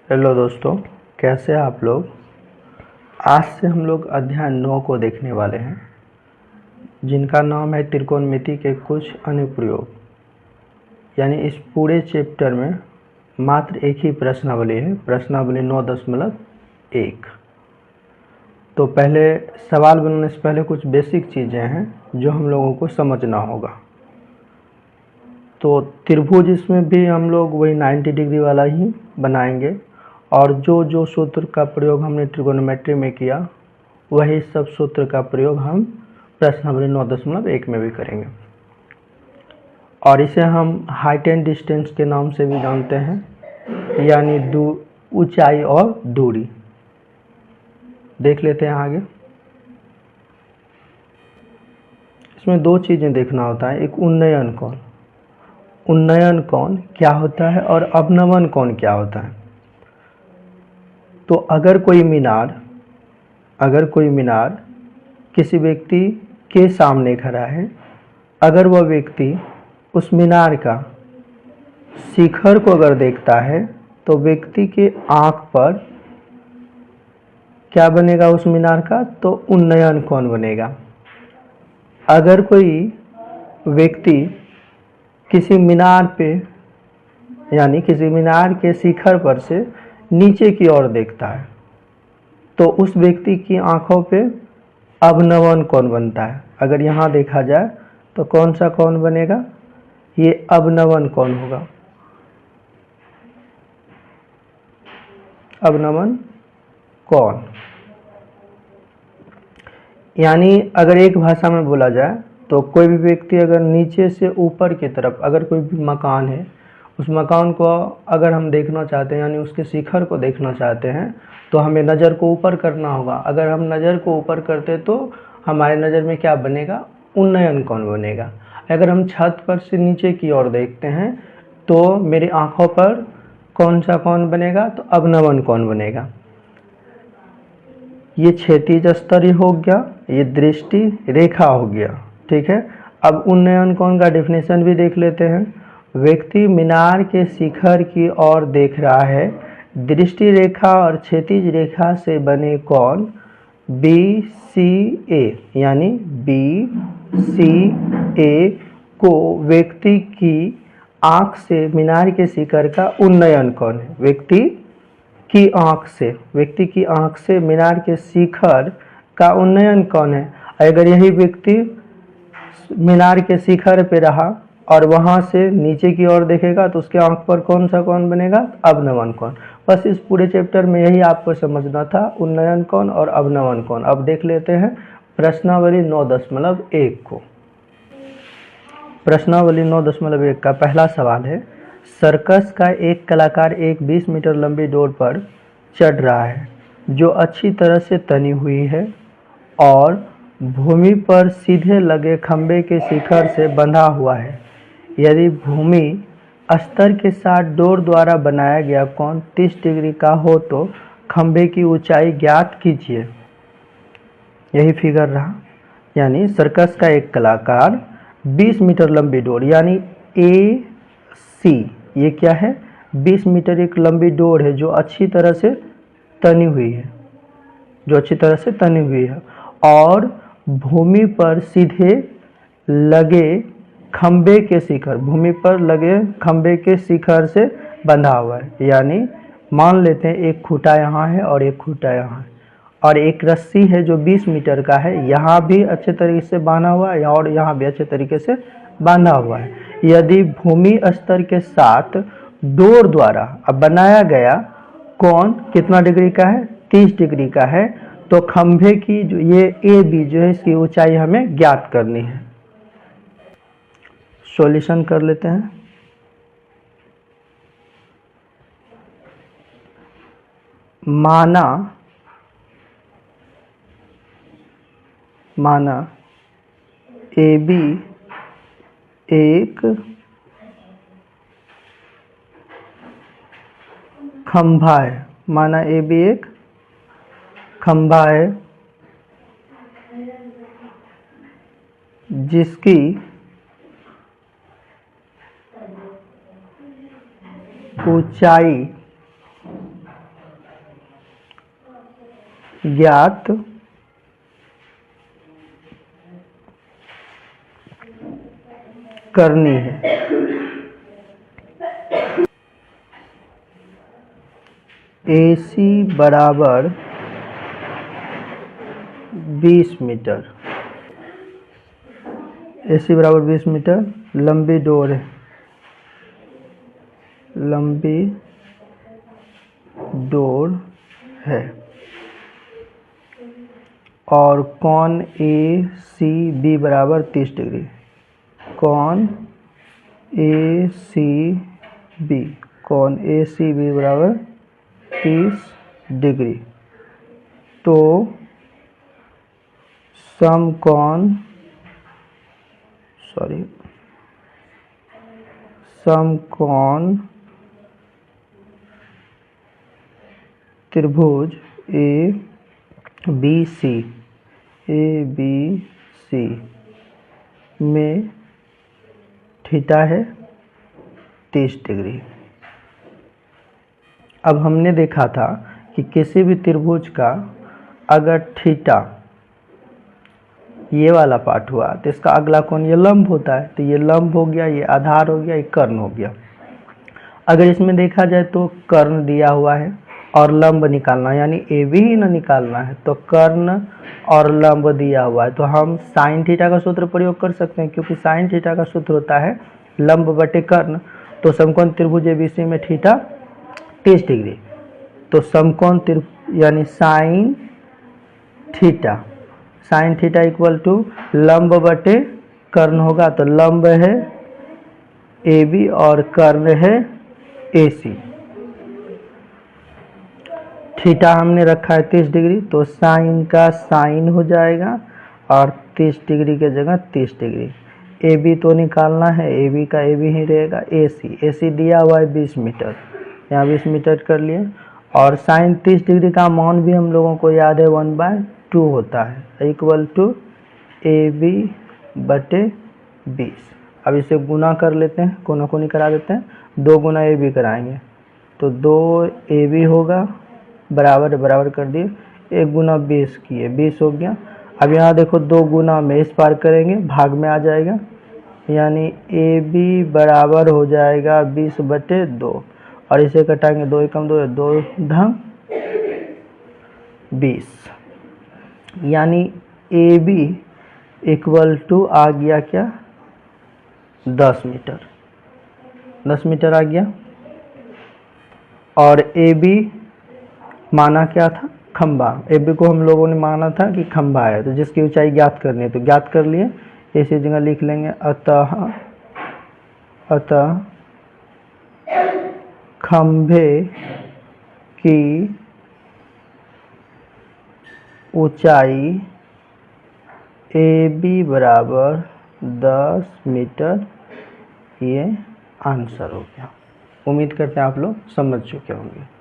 Hello दोस्तों, कैसे हैं आप लोग। आज से हम लोग अध्याय 9 को देखने वाले हैं, जिनका नाम है त्रिकोणमिति के कुछ अनुप्रयोग। यानी इस पूरे चैप्टर में मात्र एक ही प्रश्नावली है, प्रश्नावली 9.1। तो पहले सवाल बनाने से पहले कुछ बेसिक चीज़ें हैं जो हम लोगों को समझना होगा। तो त्रिभुज इसमें भी हम लोग वही 90 डिग्री वाला ही बनाएंगे, और जो सूत्र का प्रयोग हमने ट्रिगोनोमेट्री में किया वही सब सूत्र का प्रयोग हम प्रश्नावली 9.1 में भी करेंगे। और इसे हम हाइट एंड डिस्टेंस के नाम से भी जानते हैं, यानी ऊंचाई और दूरी। देख लेते हैं आगे। इसमें दो चीज़ें देखना होता है, एक उन्नयन कोण। उन्नयन कोण क्या होता है और अवनमन कोण क्या होता है। तो अगर कोई मीनार किसी व्यक्ति के सामने खड़ा है, अगर वह व्यक्ति उस मीनार का शिखर को अगर देखता है तो व्यक्ति के आंख पर क्या बनेगा उस मीनार का, तो उन्नयन कोण बनेगा। अगर कोई व्यक्ति किसी मीनार पे यानी किसी मीनार के शिखर पर से नीचे की ओर देखता है तो उस व्यक्ति की आंखों पे अवनमन कोण बनता है। अगर यहाँ देखा जाए तो कौन सा कोण बनेगा, ये अवनमन कोण होगा। अवनमन कोण यानी अगर एक भाषा में बोला जाए तो कोई भी व्यक्ति अगर नीचे से ऊपर की तरफ, अगर कोई भी मकान है, उस मकान को अगर हम देखना चाहते हैं यानी उसके शिखर को देखना चाहते हैं तो हमें नज़र को ऊपर करना होगा। अगर हम नज़र को ऊपर करते तो हमारे नज़र में क्या बनेगा, उन्नयन कोण बनेगा। अगर हम छत पर से नीचे की ओर देखते हैं तो मेरी आँखों पर कौन सा कोण बनेगा, तो अवनमन कोण बनेगा। ये क्षैतिज स्तर हो गया, ये दृष्टि रेखा हो गया, ठीक है। अब उन्नयन कोण का डेफिनेशन भी देख लेते हैं। व्यक्ति मीनार के शिखर की ओर देख रहा है, दृष्टि रेखा और क्षैतिज रेखा से बने कोण BCA यानी BCA को व्यक्ति की आंख से मीनार के शिखर का उन्नयन कोण है। व्यक्ति की आंख से मीनार के शिखर का उन्नयन कोण है। अगर यही व्यक्ति मीनार के शिखर पे रहा और वहां से नीचे की ओर देखेगा तो उसके आंख पर कौन सा कोण बनेगा, अवनमन कोण। बस इस पूरे चैप्टर में यही आपको समझना था, उन्नयन कोण और अवनमन कोण। अब देख लेते हैं प्रश्नावली 9.1 को। प्रश्नावली 9.1 का पहला सवाल है, सर्कस का एक कलाकार एक 20 मीटर लंबी डोर पर चढ़ रहा है जो अच्छी तरह से तनी हुई है और भूमि पर सीधे लगे खंबे के शिखर से बंधा हुआ है। यदि भूमि स्तर के साथ डोर द्वारा बनाया गया कोण 30 डिग्री का हो तो खंबे की ऊंचाई ज्ञात कीजिए। यही फिगर रहा। यानी सर्कस का एक कलाकार 20 मीटर लंबी डोर यानी AC, ये क्या है, 20 मीटर एक लंबी डोर है जो अच्छी तरह से तनी हुई है, और भूमि पर सीधे लगे खंबे के शिखर से बंधा हुआ है। यानी मान लेते हैं एक खूंटा यहाँ है और एक खूंटा यहाँ है, और एक रस्सी है जो 20 मीटर का है, यहाँ भी अच्छे तरीके से बांधा हुआ है और यहाँ भी अच्छे तरीके से बांधा हुआ है। यदि भूमि स्तर के साथ डोर द्वारा अब बनाया गया कोण कितना डिग्री का है, 30 डिग्री का है, तो खंभे की जो ये AB जो है इसकी ऊंचाई हमें ज्ञात करनी है। सॉल्यूशन कर लेते हैं। माना AB एक खंभा है, जिसकी ऊंचाई ज्ञात करनी है। AC बराबर 20 मीटर। AC बराबर 20 मीटर लंबी डोर है, लंबी डोर है और कोण ACB बराबर 30 डिग्री। कोण ACB बराबर 30 डिग्री। तो समकोण त्रिभुज ABC में थीटा है 30 डिग्री। अब हमने देखा था कि किसी भी त्रिभुज का अगर थीटा ये वाला पार्ट हुआ तो इसका अगला कोण ये लंब होता है, तो ये लंब हो गया, ये आधार हो गया, ये कर्ण हो गया। अगर इसमें देखा जाए तो कर्ण दिया हुआ है और लंब निकालना यानी AB ही ना निकालना है, तो कर्ण और लंब दिया हुआ है, तो हम साइन थीटा का सूत्र प्रयोग कर सकते हैं, क्योंकि साइन थीटा का सूत्र होता है लंब बटे कर्ण। तो समकोण त्रिभुज ABC में थीटा 30 डिग्री, तो समकोण यानी साइन थीटा इक्वल टू लंब बटे कर्ण होगा। तो लंब है AB और कर्ण है AC। थीटा हमने रखा है 30 डिग्री, तो साइन का साइन हो जाएगा और 30 डिग्री के जगह 30 डिग्री। AB तो निकालना है, AB का AB ही रहेगा। AC दिया हुआ है 20 मीटर, यहाँ 20 मीटर कर लिए। और साइन 30 डिग्री का मान भी हम लोगों को याद है 1/2 होता है, इक्वल टू AB बटे 20। अब इसे गुना कर लेते हैं, कोना कोनी करा देते हैं, 2 गुना AB कराएंगे तो 2 AB होगा, बराबर कर दिए, 1 गुना 20 किए 20 हो गया। अब यहाँ देखो 2 गुना में इस पार करेंगे, भाग में आ जाएगा, यानी AB बराबर हो जाएगा 20 बटे 2 और इसे कटाएंगे 2 एकम 2 2 ढंग 20, यानी AB इक्वल टू आ गया क्या 10 मीटर आ गया। और AB माना क्या था खंभा, AB को हम लोगों ने माना था कि खंभा है, तो जिसकी ऊंचाई ज्ञात करनी है तो ज्ञात कर लिए, इसी जगह लिख लेंगे अतः खंभे की ऊंचाई AB बराबर 10 मीटर। ये आंसर हो गया। उम्मीद करते हैं आप लोग समझ चुके होंगे।